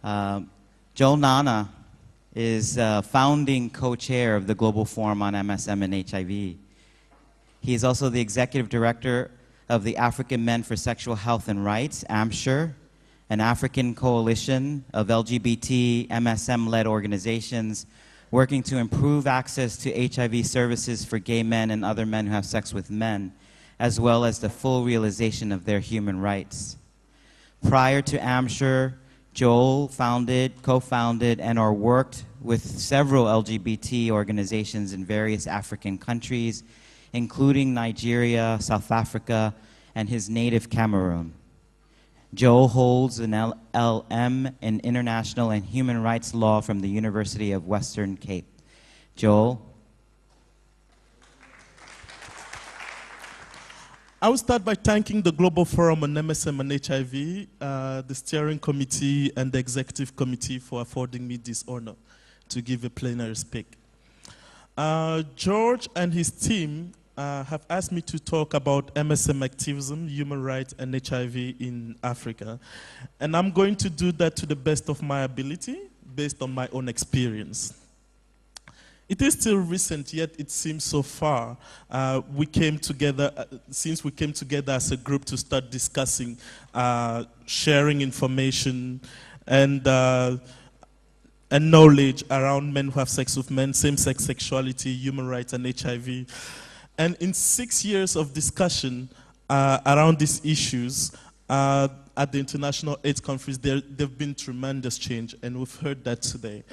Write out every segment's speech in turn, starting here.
Joel Nana is founding co-chair of the Global Forum on MSM and HIV. He is also the executive director of the African Men for Sexual Health and Rights, AMSHR, an African coalition of LGBT MSM-led organizations working to improve access to HIV services for gay men and other men who have sex with men, as well as the full realization of their human rights. Prior to AMSHR, Joel co-founded, and/or worked with several LGBT organizations in various African countries, including Nigeria, South Africa, and his native Cameroon. Joel holds an LLM in International and Human Rights Law from the University of Western Cape. Joel? I will start by thanking the Global Forum on MSM and HIV, the steering committee and the executive committee for affording me this honor to give a plenary speak. George and his team have asked me to talk about MSM activism, human rights, and HIV in Africa. And I'm going to do that to the best of my ability, based on my own experience. It is still recent, yet it seems so far. We came together, since we came together as a group to start discussing, sharing information, and knowledge around men who have sex with men, same-sex sexuality, human rights, and HIV. And in 6 years of discussion around these issues at the International AIDS Conference, there have been tremendous change, and we've heard that today.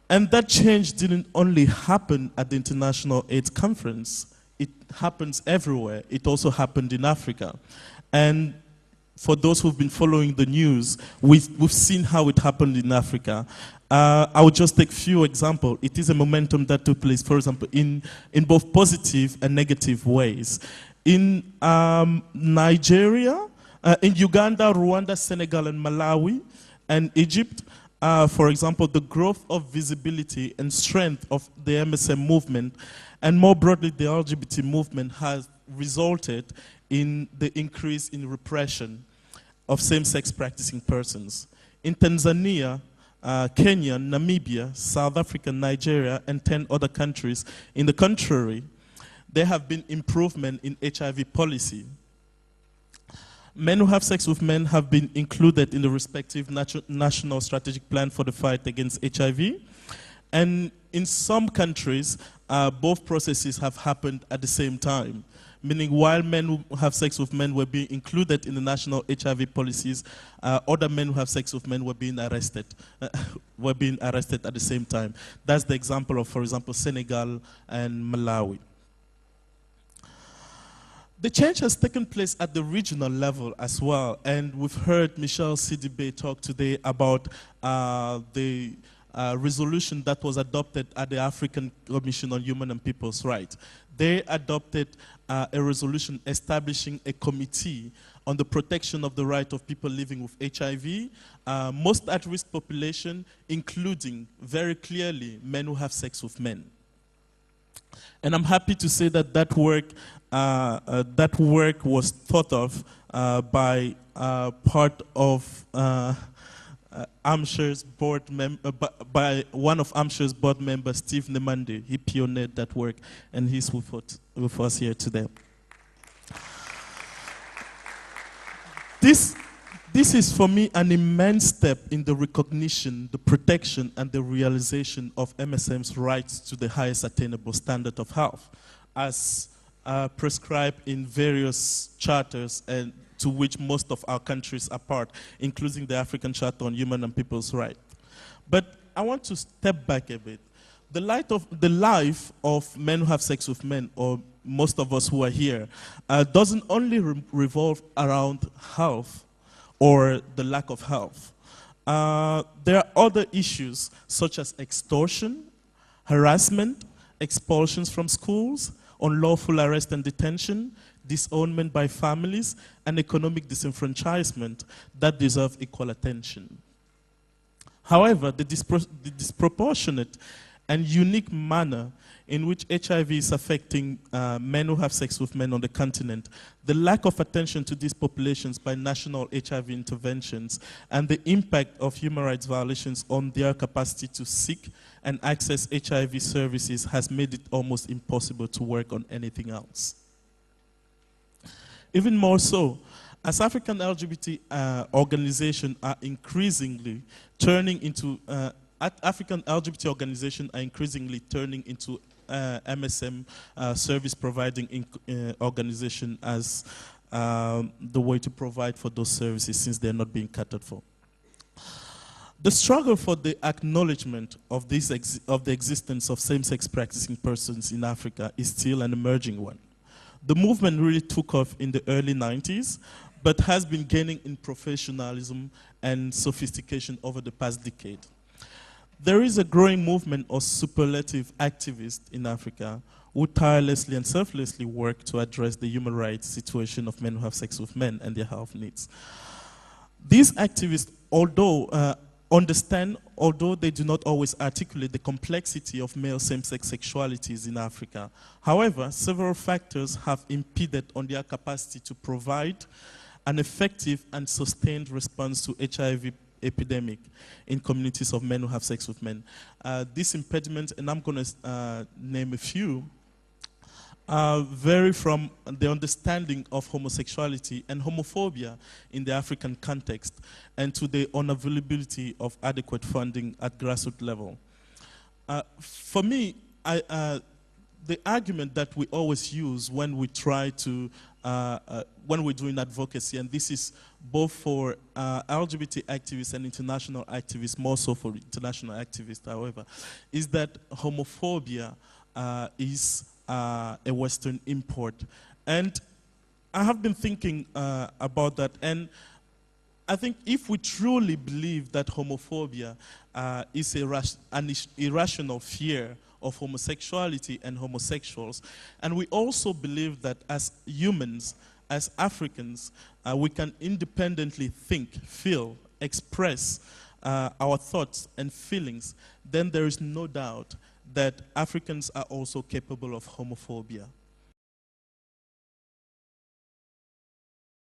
And that change didn't only happen at the International AIDS Conference. It happens everywhere. It also happened in Africa. And for those who've been following the news, we've seen how it happened in Africa. I will just take a few examples. It is a momentum that took place, for example, in both positive and negative ways. In Nigeria, in Uganda, Rwanda, Senegal, and Malawi, and Egypt, for example, the growth of visibility and strength of the MSM movement, and more broadly the LGBT movement, has resulted in the increase in repression of same-sex practicing persons. In Tanzania, Kenya, Namibia, South Africa, Nigeria, and 10 other countries, in the contrary, there have been improvement in HIV policy. Men who have sex with men have been included in the respective national strategic plan for the fight against HIV. And in some countries, both processes have happened at the same time, meaning while men who have sex with men were being included in the national HIV policies, other men who have sex with men were being arrested at the same time. That's the example of, for example, Senegal and Malawi. The change has taken place at the regional level as well, and we've heard Michelle Sidibe talk today about the resolution that was adopted at the African Commission on Human and People's Rights. They adopted a resolution establishing a committee on the protection of the right of people living with HIV, most at-risk population, including, very clearly, men who have sex with men. And I'm happy to say that that work was thought of by part of AMSHR's board by one of AMSHR's board members, Steve Nemande. He pioneered that work, and he's with us here today. This is, for me, an immense step in the recognition, the protection, and the realization of MSM's rights to the highest attainable standard of health, as prescribed in various charters and to which most of our countries are part, including the African Charter on Human and People's Rights. But I want to step back a bit. The life of men who have sex with men, or most of us who are here, doesn't only revolve around health or the lack of health. There are other issues such as extortion, harassment, expulsions from schools, unlawful arrest and detention, disownment by families, and economic disenfranchisement that deserve equal attention. However, the disproportionate and unique manner in which HIV is affecting men who have sex with men on the continent, the lack of attention to these populations by national HIV interventions, and the impact of human rights violations on their capacity to seek and access HIV services has made it almost impossible to work on anything else. Even more so, as African LGBT organizations are increasingly turning into, African LGBT organizations are increasingly turning into MSM service providing organization as the way to provide for those services since they're not being catered for. The struggle for the acknowledgement of, of the existence of same-sex practicing persons in Africa is still an emerging one. The movement really took off in the early 90s, but has been gaining in professionalism and sophistication over the past decade. There is a growing movement of superlative activists in Africa who tirelessly and selflessly work to address the human rights situation of men who have sex with men and their health needs. These activists, although although they do not always articulate the complexity of male same-sex sexualities in Africa. However, several factors have impeded on their capacity to provide an effective and sustained response to HIV epidemic in communities of men who have sex with men. These impediments, and I'm going to name a few, vary from the understanding of homosexuality and homophobia in the African context and to the unavailability of adequate funding at grassroots level. For me, the argument that we always use when we try to, when we're doing advocacy, and this is both for LGBT activists and international activists, more so for international activists, however, is that homophobia is a Western import. And I have been thinking about that, and I think if we truly believe that homophobia is an irrational fear of homosexuality and homosexuals, and we also believe that as humans, as Africans, we can independently think, feel, express our thoughts and feelings, then there is no doubt that Africans are also capable of homophobia.